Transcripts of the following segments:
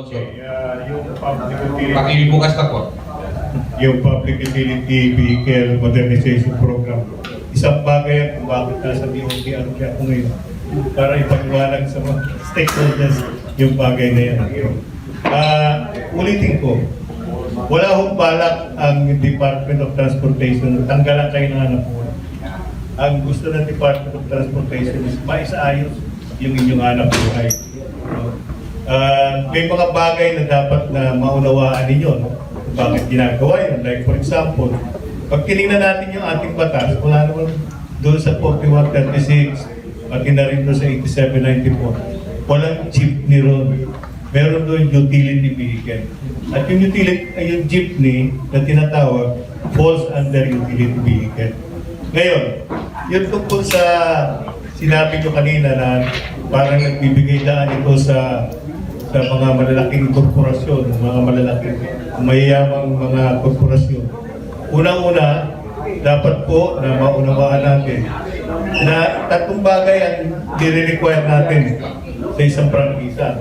Alonso. Yung public utility, Pakibukas na po. yung public utility vehicle modernization program, isang bagay yan kung bakit nasa DOTRP ako ngayon para ipaliwanag sa mga stakeholders yung bagay na yan. Ulitin ko, wala hong balak ang Department of Transportation tanggalan kayo ng anak po. Ang gusto ng Department of Transportation is maisaayos yung inyong anak buhay. May mga bagay na dapat na maunawaan ninyo, no? Bakit ginagawa yun. Like for example, pag tinignan natin yung ating batas, wala naman doon sa 4136, pati na rin doon sa 8794, walang jeepney ron. Meron doon utility vehicle. At yung yung jeepney na tinatawag, falls under utility vehicle. Ngayon, yun tungkol sa sinabi ko kanina na parang nagbibigay daan ito sa mga malalaking korporasyon, mga malalaking mayayamang mga korporasyon. Unang-una, dapat po na maunawaan natin na tatlong bagay ang dire-require natin sa isang prangkisa.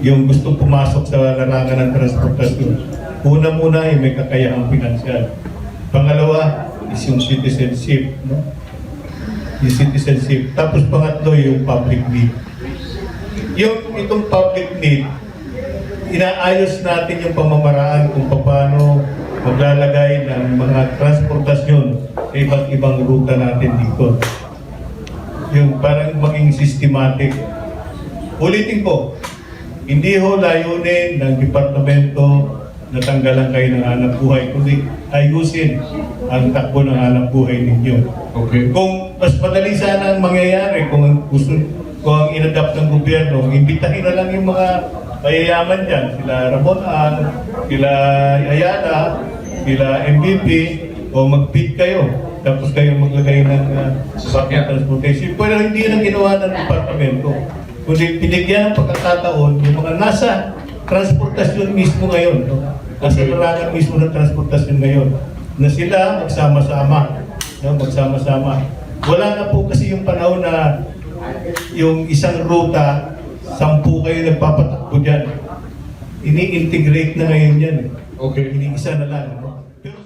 Yung gustong pumasok sa larangan ng transportasyon. Una muna yung may kakayahang pinansyal. Pangalawa is yung citizenship. No? Yung citizenship. Tapos pangatlo yung public need. Itong public need, inaayos natin yung pamamaraan kung paano maglalagay ng mga transportasyon sa iba't ibang ruta natin dito. Yung parang maging systematic. Ulitin ko, hindi ho layunin ng departamento na tanggalan kayo ng hanap buhay, kundi ayusin ang takbo ng hanap buhay ninyo. Okay. Kung mas madali sana ang mangyayari, kung ang in-adapt ng gobyerno, imbitahin na lang yung mga mayayaman dyan, sila Ramon Ang, sila Ayala, sila MVP, o mag-bid kayo, tapos kayo maglagay ng public transportation. Pero hindi yun ang ginawa ng departamento. Kundi pinigyan ng pagkakataon yung mga nasa transportasyon mismo ngayon, no? Nasa larangan mismo ng transportasyon ngayon, na sila magsama-sama, no? Magsama-sama. Wala na po kasi yung panahon na yung isang ruta, 10 kayo nagpapatakbo dyan. Ini-integrate na ngayon yan. Okay. Ini-isa na lang. No? Pero